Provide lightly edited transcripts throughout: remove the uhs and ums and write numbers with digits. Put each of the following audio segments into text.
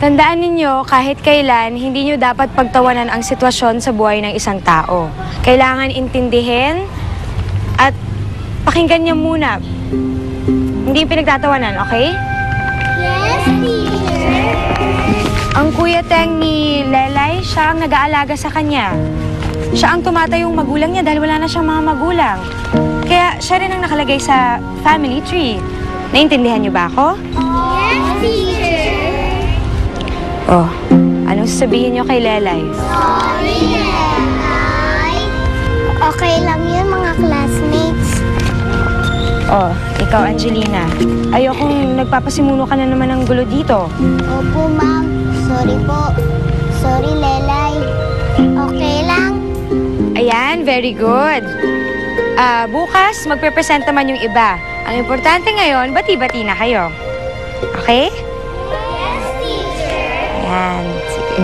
Tandaan ninyo, kahit kailan, hindi nyo dapat pagtawanan ang sitwasyon sa buhay ng isang tao. Kailangan intindihin at pakinggan niyo muna. Hindi pinagtatawanan, okay? Yes, teacher. Ang kuya Teng ni Lelay, siya ang nag-aalaga sa kanya. Siya ang tumatayong magulang niya dahil wala na siyang mga magulang. Kaya siya rin ang nakalagay sa family tree. Naintindihan niyo ba ako? Yes, teacher. Oh, anong sasabihin niyo kay Lelay? Sorry, Lelay. Okay lang yun, mga classmates. Oh, ikaw, Angelina. Ayokong nagpapasimuno ka na naman ng gulo dito. Opo, ma'am. Sorry po. Sorry, Lelay. Okay lang? Ayan, very good. Bukas, magpe-present naman yung iba. Ang importante ngayon, bati-bati na kayo. Okay? Yes, teacher. Ayan, sige.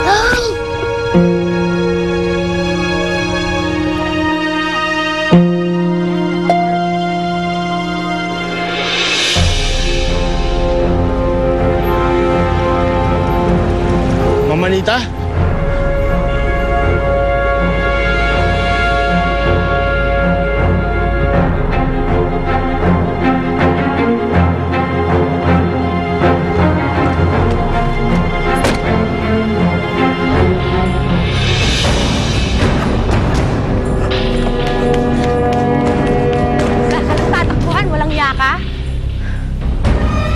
Ay! Mamanita?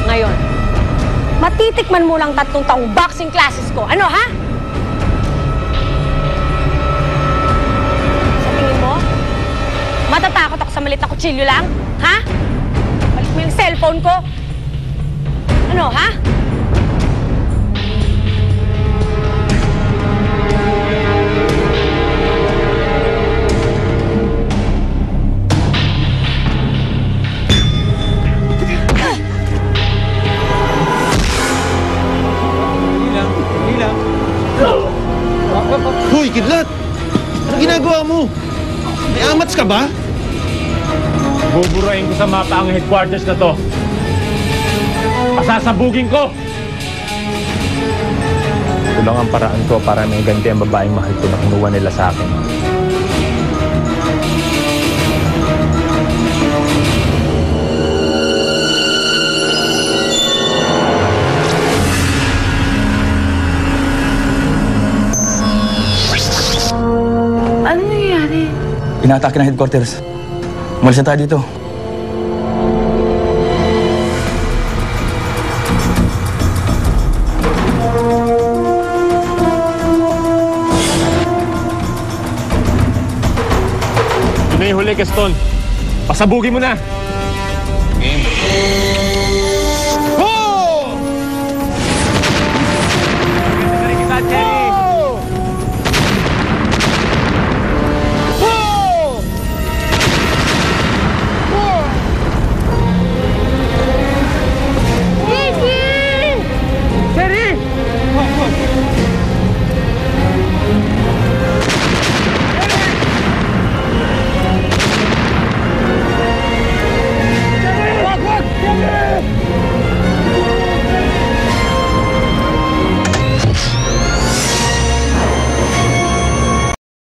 Ngayon, matitikman mo lang 3 taong boxing classes ko. Ano, ha? Sa tingin mo, matatakot ako sa maliit na kutsilyo lang? Ha? Balik mo yung cellphone ko. Ano, ha? Hoy, kidlat! Ano ginagawa mo? May amats ka ba? Buburahin ko sa mapa ang headquarters na to. Pasasabugin ko! Ito lang ang paraan ko para may ganti ang babaeng mahal ko na kinuha nila sa akin. Ano nangyayari? Inaatake ng headquarters. Umalis na tayo dito. Yun na yung huli, Gaston. Pasabugin mo na! Game.